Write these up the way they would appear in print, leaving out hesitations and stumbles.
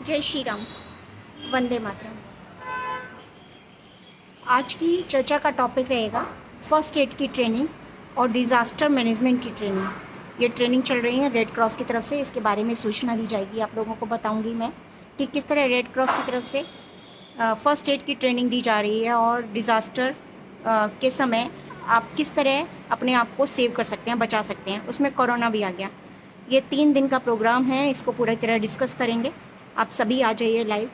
जय श्री राम। वंदे मातरम। आज की चर्चा का टॉपिक रहेगा फर्स्ट एड की ट्रेनिंग और डिज़ास्टर मैनेजमेंट की ट्रेनिंग। ये ट्रेनिंग चल रही है रेड क्रॉस की तरफ से, इसके बारे में सूचना दी जाएगी। आप लोगों को बताऊंगी मैं कि किस तरह रेड क्रॉस की तरफ से फर्स्ट एड की ट्रेनिंग दी जा रही है और डिज़ास्टर के समय आप किस तरह अपने आप को सेव कर सकते हैं, बचा सकते हैं। उसमें कोरोना भी आ गया। ये 3 दिन का प्रोग्राम है, इसको पूरी तरह डिस्कस करेंगे। आप सभी आ जाइए लाइव।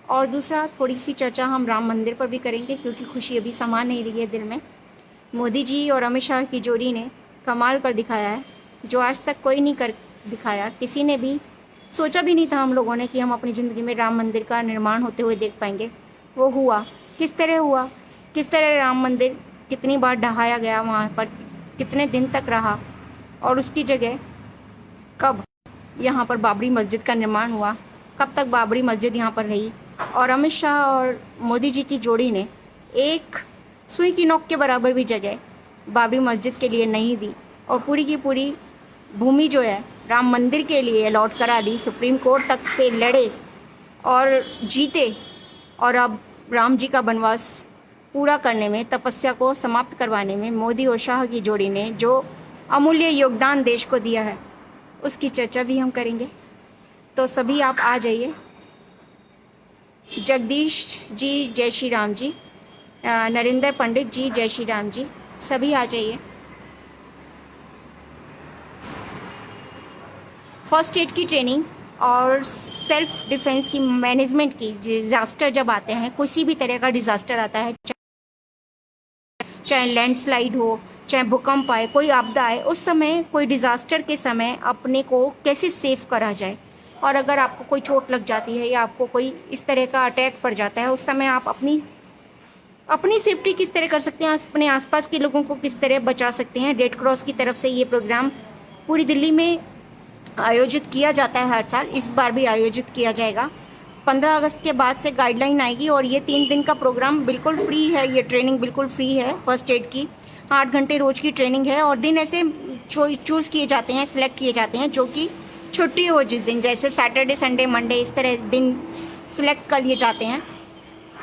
और दूसरा, थोड़ी सी चर्चा हम राम मंदिर पर भी करेंगे, क्योंकि खुशी अभी समा नहीं रही है दिल में। मोदी जी और अमित शाह की जोड़ी ने कमाल कर दिखाया है, जो आज तक कोई नहीं कर दिखाया। किसी ने भी सोचा भी नहीं था हम लोगों ने कि हम अपनी ज़िंदगी में राम मंदिर का निर्माण होते हुए देख पाएंगे। वो हुआ। किस तरह हुआ, किस तरह राम मंदिर कितनी बार ढहाया गया, वहाँ पर कितने दिन तक रहा, और उसकी जगह कब यहाँ पर बाबरी मस्जिद का निर्माण हुआ, कब तक बाबरी मस्जिद यहाँ पर रही। और अमित शाह और मोदी जी की जोड़ी ने एक सुई की नोक के बराबर भी जगह बाबरी मस्जिद के लिए नहीं दी, और पूरी की पूरी भूमि जो है राम मंदिर के लिए अलॉट करा दी। सुप्रीम कोर्ट तक से लड़े और जीते, और अब राम जी का वनवास पूरा करने में, तपस्या को समाप्त करवाने में मोदी और शाह की जोड़ी ने जो अमूल्य योगदान देश को दिया है, उसकी चर्चा भी हम करेंगे। तो सभी आप आ जाइए। जगदीश जी जय श्री राम जी, नरेंद्र पंडित जी जय श्री राम जी, सभी आ जाइए। फर्स्ट एड की ट्रेनिंग और सेल्फ डिफेंस की, मैनेजमेंट की, डिज़ास्टर जब आते हैं, किसी भी तरह का डिज़ास्टर आता है, चाहे लैंडस्लाइड हो, चाहे भूकंप आए, कोई आपदा आए, उस समय, कोई डिज़ास्टर के समय अपने को कैसे सेफ करा जाए। और अगर आपको कोई चोट लग जाती है या आपको कोई इस तरह का अटैक पड़ जाता है, उस समय आप अपनी सेफ्टी किस तरह कर सकते हैं, अपने आसपास के लोगों को किस तरह बचा सकते हैं। रेड क्रॉस की तरफ से ये प्रोग्राम पूरी दिल्ली में आयोजित किया जाता है हर साल, इस बार भी आयोजित किया जाएगा। 15 अगस्त के बाद से गाइडलाइन आएगी, और ये 3 दिन का प्रोग्राम बिल्कुल फ्री है। ये ट्रेनिंग बिल्कुल फ्री है फर्स्ट एड की। 8 घंटे रोज की ट्रेनिंग है, और दिन ऐसे चूज़ किए जाते हैं, सिलेक्ट किए जाते हैं, जो कि छुट्टी हो जिस दिन, जैसे सैटरडे, संडे, मंडे, इस तरह दिन सिलेक्ट कर लिए जाते हैं।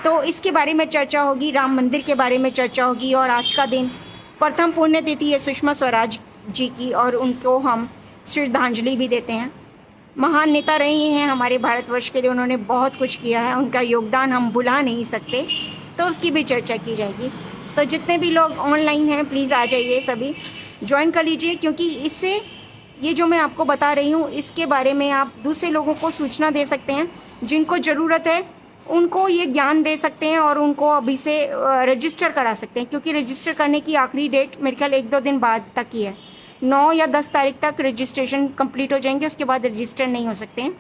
तो इसके बारे में चर्चा होगी, राम मंदिर के बारे में चर्चा होगी। और आज का दिन प्रथम पुण्यतिथि है सुषमा स्वराज जी की, और उनको हम श्रद्धांजलि भी देते हैं। महान नेता रही हैं हमारे भारतवर्ष के लिए, उन्होंने बहुत कुछ किया है, उनका योगदान हम भुला नहीं सकते, तो उसकी भी चर्चा की जाएगी। तो जितने भी लोग ऑनलाइन हैं, प्लीज़ आ जाइए, सभी ज्वाइन कर लीजिए, क्योंकि इससे ये जो मैं आपको बता रही हूँ, इसके बारे में आप दूसरे लोगों को सूचना दे सकते हैं। जिनको ज़रूरत है उनको ये ज्ञान दे सकते हैं, और उनको अभी से रजिस्टर करा सकते हैं, क्योंकि रजिस्टर करने की आखिरी डेट मेरे ख्याल 1-2 दिन बाद तक ही है। 9 या 10 तारीख तक रजिस्ट्रेशन कंप्लीट हो जाएंगे, उसके बाद रजिस्टर नहीं हो सकते हैं।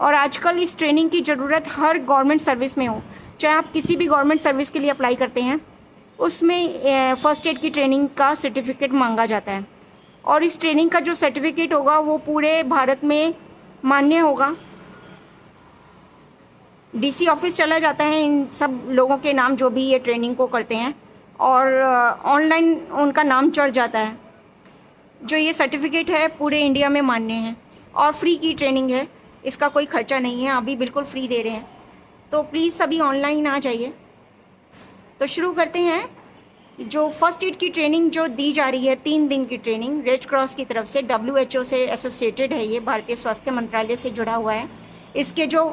और आजकल इस ट्रेनिंग की ज़रूरत हर गवर्नमेंट सर्विस में हो, चाहे आप किसी भी गवर्नमेंट सर्विस के लिए अप्लाई करते हैं, उसमें फर्स्ट एड की ट्रेनिंग का सर्टिफिकेट मांगा जाता है। और इस ट्रेनिंग का जो सर्टिफिकेट होगा वो पूरे भारत में मान्य होगा। डीसी ऑफिस चला जाता है इन सब लोगों के नाम, जो भी ये ट्रेनिंग को करते हैं, और ऑनलाइन उनका नाम चढ़ जाता है। जो ये सर्टिफिकेट है पूरे इंडिया में मान्य है, और फ्री की ट्रेनिंग है, इसका कोई खर्चा नहीं है, अभी बिल्कुल फ्री दे रहे हैं। तो प्लीज़ सभी ऑनलाइन आ जाइए। तो शुरू करते हैं। जो फर्स्ट एड की ट्रेनिंग जो दी जा रही है, 3 दिन की ट्रेनिंग रेड क्रॉस की तरफ से, WHO से एसोसिएटेड है, ये भारतीय स्वास्थ्य मंत्रालय से जुड़ा हुआ है। इसके जो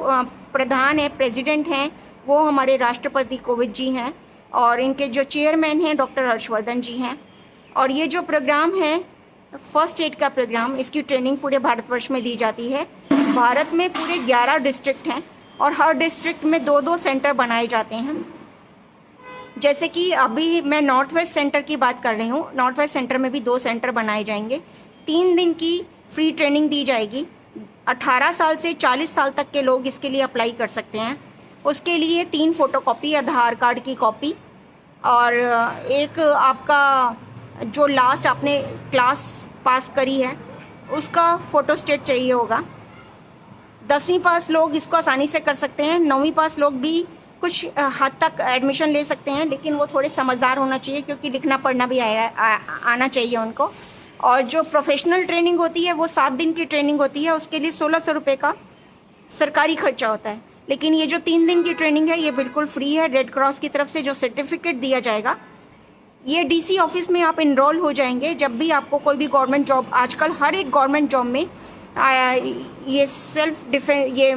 प्रधान है, प्रेसिडेंट हैं, वो हमारे राष्ट्रपति कोविंद जी हैं, और इनके जो चेयरमैन हैं डॉक्टर हर्षवर्धन जी हैं। और ये जो प्रोग्राम है फर्स्ट एड का प्रोग्राम, इसकी ट्रेनिंग पूरे भारतवर्ष में दी जाती है। भारत में पूरे 11 डिस्ट्रिक्ट हैं, और हर डिस्ट्रिक्ट में 2-2 सेंटर बनाए जाते हैं। जैसे कि अभी मैं नॉर्थ वेस्ट सेंटर की बात कर रही हूँ, नॉर्थ वेस्ट सेंटर में भी 2 सेंटर बनाए जाएंगे। 3 दिन की फ्री ट्रेनिंग दी जाएगी। 18 साल से 40 साल तक के लोग इसके लिए अप्लाई कर सकते हैं। उसके लिए 3 फोटोकॉपी, आधार कार्ड की कॉपी, और एक आपका जो लास्ट आपने क्लास पास करी है उसका फ़ोटोस्टेट चाहिए होगा। 10वीं पास लोग इसको आसानी से कर सकते हैं। 9वीं पास लोग भी कुछ हद तक एडमिशन ले सकते हैं, लेकिन वो थोड़े समझदार होना चाहिए, क्योंकि लिखना पढ़ना भी आना चाहिए उनको। और जो प्रोफेशनल ट्रेनिंग होती है वो 7 दिन की ट्रेनिंग होती है, उसके लिए 1600 रुपये का सरकारी खर्चा होता है। लेकिन ये जो 3 दिन की ट्रेनिंग है ये बिल्कुल फ्री है। रेड क्रॉस की तरफ से जो सर्टिफिकेट दिया जाएगा, ये डीसी ऑफिस में आप इनरोल हो जाएंगे। जब भी आपको कोई भी गवर्नमेंट जॉब, आजकल हर एक गवर्नमेंट जॉब में ये सेल्फ डिफेंस, ये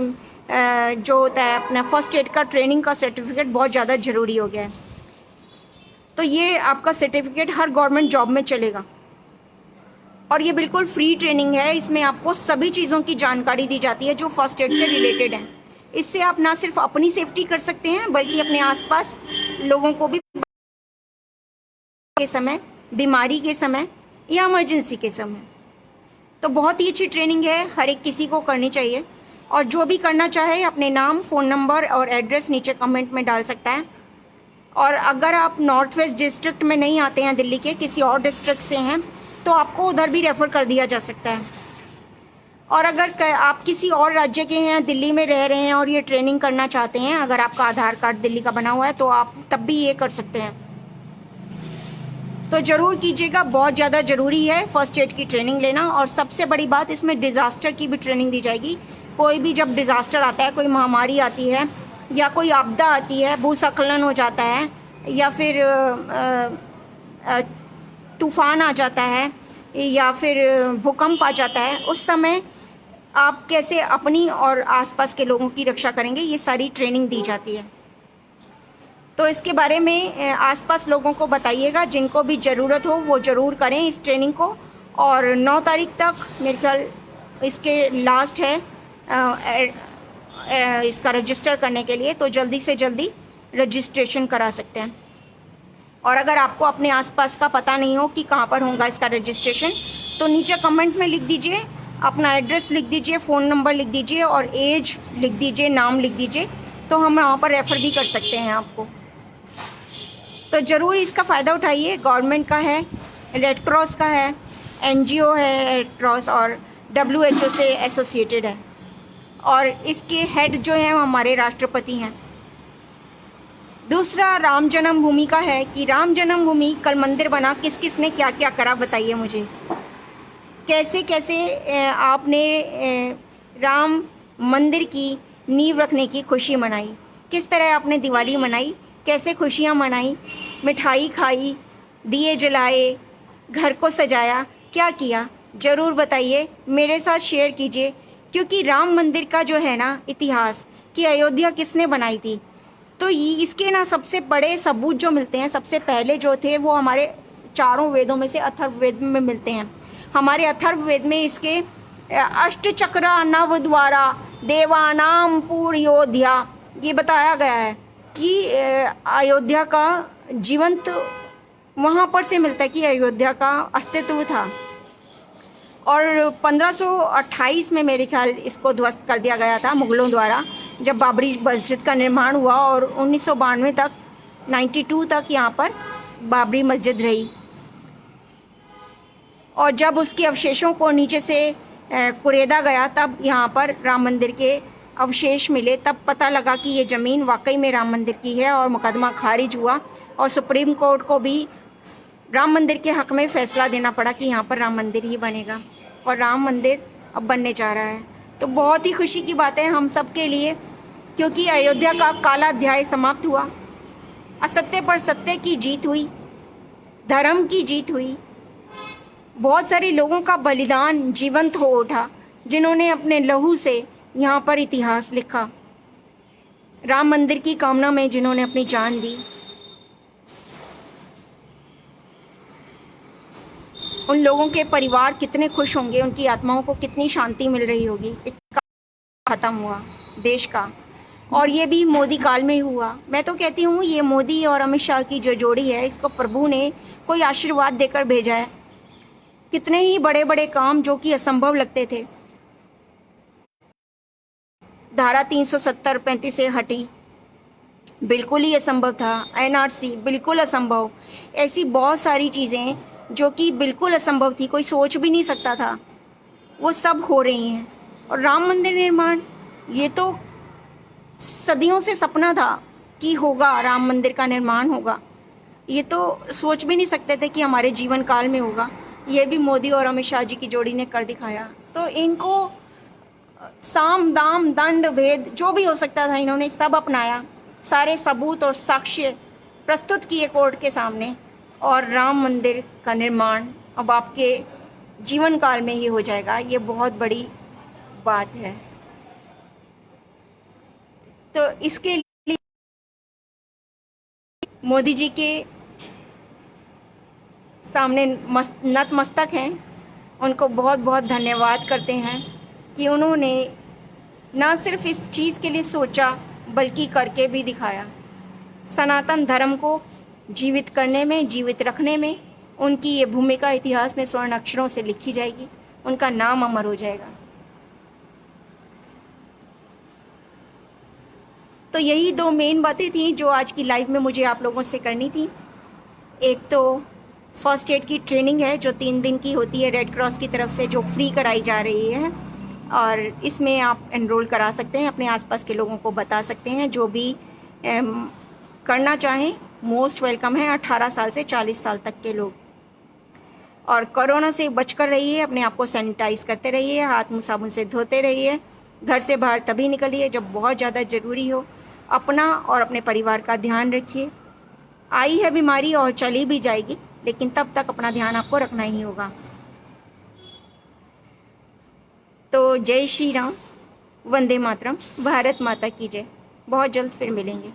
जो होता है अपना फर्स्ट एड का ट्रेनिंग का सर्टिफिकेट बहुत ज़्यादा ज़रूरी हो गया है। तो ये आपका सर्टिफिकेट हर गवर्नमेंट जॉब में चलेगा और ये बिल्कुल फ्री ट्रेनिंग है। इसमें आपको सभी चीज़ों की जानकारी दी जाती है जो फर्स्ट एड से रिलेटेड है। इससे आप ना सिर्फ अपनी सेफ्टी कर सकते हैं बल्कि अपने आसपास लोगों को भी के समय, बीमारी के समय या इमरजेंसी के समय। तो बहुत ही अच्छी ट्रेनिंग है, हर एक किसी को करनी चाहिए। और जो भी करना चाहे अपने नाम, फ़ोन नंबर और एड्रेस नीचे कमेंट में डाल सकता है। और अगर आप नॉर्थ वेस्ट डिस्ट्रिक्ट में नहीं आते हैं, दिल्ली के किसी और डिस्ट्रिक्ट से हैं, तो आपको उधर भी रेफ़र कर दिया जा सकता है। और अगर आप किसी और राज्य के हैं, दिल्ली में रह रहे हैं और ये ट्रेनिंग करना चाहते हैं, अगर आपका आधार कार्ड दिल्ली का बना हुआ है तो आप तब भी ये कर सकते हैं। तो ज़रूर कीजिएगा, बहुत ज़्यादा ज़रूरी है फर्स्ट एड की ट्रेनिंग लेना। और सबसे बड़ी बात, इसमें डिज़ास्टर की भी ट्रेनिंग दी जाएगी। कोई भी जब डिज़ास्टर आता है, कोई महामारी आती है या कोई आपदा आती है, भूस्खलन हो जाता है या फिर तूफ़ान आ जाता है या फिर भूकंप आ जाता है, उस समय आप कैसे अपनी और आसपास के लोगों की रक्षा करेंगे, ये सारी ट्रेनिंग दी जाती है। तो इसके बारे में आसपास लोगों को बताइएगा, जिनको भी ज़रूरत हो वो ज़रूर करें इस ट्रेनिंग को। और 9 तारीख तक मेरे ख्याल इसके लास्ट है इसका रजिस्टर करने के लिए, तो जल्दी से जल्दी रजिस्ट्रेशन करा सकते हैं। और अगर आपको अपने आसपास का पता नहीं हो कि कहाँ पर होगा इसका रजिस्ट्रेशन, तो नीचे कमेंट में लिख दीजिए, अपना एड्रेस लिख दीजिए, फ़ोन नंबर लिख दीजिए और एज लिख दीजिए, नाम लिख दीजिए, तो हम वहाँ पर रेफ़र भी कर सकते हैं आपको। तो ज़रूर इसका फ़ायदा उठाइए। गवर्नमेंट का है, रेड क्रॉस का है, एनजीओ है रेड क्रॉस और WHO से एसोसिएटेड है। और इसके हेड जो हैं वो हमारे राष्ट्रपति हैं। दूसरा राम जन्मभूमि का है कि राम जन्मभूमि कल मंदिर बना, किस किस ने क्या क्या करा बताइए मुझे। कैसे कैसे आपने राम मंदिर की नींव रखने की खुशी मनाई, किस तरह आपने दिवाली मनाई, कैसे खुशियाँ मनाई, मिठाई खाई, दिए जलाए, घर को सजाया, क्या किया, ज़रूर बताइए, मेरे साथ शेयर कीजिए। क्योंकि राम मंदिर का जो है ना इतिहास कि अयोध्या किसने बनाई थी, तो इसके ना सबसे बड़े सबूत जो मिलते हैं, सबसे पहले जो थे वो हमारे चारों वेदों में से अथर्ववेद में मिलते हैं। हमारे अथर्ववेद में इसके अष्टचक्र नवद्वारा देवानाम पूर्योध्या ये बताया गया है कि अयोध्या का जीवंत वहाँ पर से मिलता है कि अयोध्या का अस्तित्व था। और 1528 में मेरे ख्याल इसको ध्वस्त कर दिया गया था मुग़लों द्वारा, जब बाबरी मस्जिद का निर्माण हुआ। और 1992 तक 92 तक यहाँ पर बाबरी मस्जिद रही। और जब उसके अवशेषों को नीचे से कुरेदा गया, तब यहाँ पर राम मंदिर के अवशेष मिले। तब पता लगा कि ये ज़मीन वाकई में राम मंदिर की है और मुकदमा खारिज हुआ और सुप्रीम कोर्ट को भी राम मंदिर के हक़ में फ़ैसला देना पड़ा कि यहाँ पर राम मंदिर ही बनेगा। और राम मंदिर अब बनने जा रहा है। तो बहुत ही खुशी की बात है हम सब के लिए, क्योंकि अयोध्या का काला अध्याय समाप्त हुआ। असत्य पर सत्य की जीत हुई, धर्म की जीत हुई। बहुत सारे लोगों का बलिदान जीवंत हो उठा, जिन्होंने अपने लहू से यहाँ पर इतिहास लिखा। राम मंदिर की कामना में जिन्होंने अपनी जान दी, उन लोगों के परिवार कितने खुश होंगे, उनकी आत्माओं को कितनी शांति मिल रही होगी। ख़त्म हुआ देश का, और ये भी मोदी काल में ही हुआ। मैं तो कहती हूँ ये मोदी और अमित शाह की जो जोड़ी है, इसको प्रभु ने कोई आशीर्वाद देकर भेजा है। कितने ही बड़े बड़े काम जो कि असंभव लगते थे, धारा 370-35 से हटी, बिल्कुल ही असंभव था। NRC बिल्कुल असंभव। ऐसी बहुत सारी चीज़ें जो कि बिल्कुल असंभव थी, कोई सोच भी नहीं सकता था, वो सब हो रही हैं। और राम मंदिर निर्माण, ये तो सदियों से सपना था कि होगा, राम मंदिर का निर्माण होगा। ये तो सोच भी नहीं सकते थे कि हमारे जीवन काल में होगा। ये भी मोदी और अमित शाह जी की जोड़ी ने कर दिखाया। तो इनको साम दाम दंड भेद जो भी हो सकता था इन्होंने सब अपनाया, सारे सबूत और साक्ष्य प्रस्तुत किए कोर्ट के सामने, और राम मंदिर का निर्माण अब आपके जीवन काल में ही हो जाएगा। ये बहुत बड़ी बात है। तो इसके लिए मोदी जी के सामने नतमस्तक हैं, उनको बहुत बहुत धन्यवाद करते हैं कि उन्होंने ना सिर्फ इस चीज़ के लिए सोचा बल्कि करके भी दिखाया। सनातन धर्म को जीवित करने में, जीवित रखने में उनकी ये भूमिका इतिहास में स्वर्ण अक्षरों से लिखी जाएगी, उनका नाम अमर हो जाएगा। तो यही दो मेन बातें थी जो आज की लाइव में मुझे आप लोगों से करनी थी। एक तो फर्स्ट एड की ट्रेनिंग है जो 3 दिन की होती है रेड क्रॉस की तरफ से, जो फ्री कराई जा रही है, और इसमें आप एनरोल करा सकते हैं, अपने आसपास के लोगों को बता सकते हैं। जो भी करना चाहें मोस्ट वेलकम है, 18 साल से 40 साल तक के लोग। और कोरोना से बचकर रहिए, अपने आप को सैनिटाइज करते रहिए, हाथ मुँह साबुन से धोते रहिए, घर से बाहर तभी निकलिए जब बहुत ज़्यादा ज़रूरी हो। अपना और अपने परिवार का ध्यान रखिए। आई है बीमारी और चली भी जाएगी, लेकिन तब तक अपना ध्यान आपको रखना ही होगा। तो जय श्री राम, वंदे मातरम, भारत माता की जय। बहुत जल्द फिर मिलेंगे।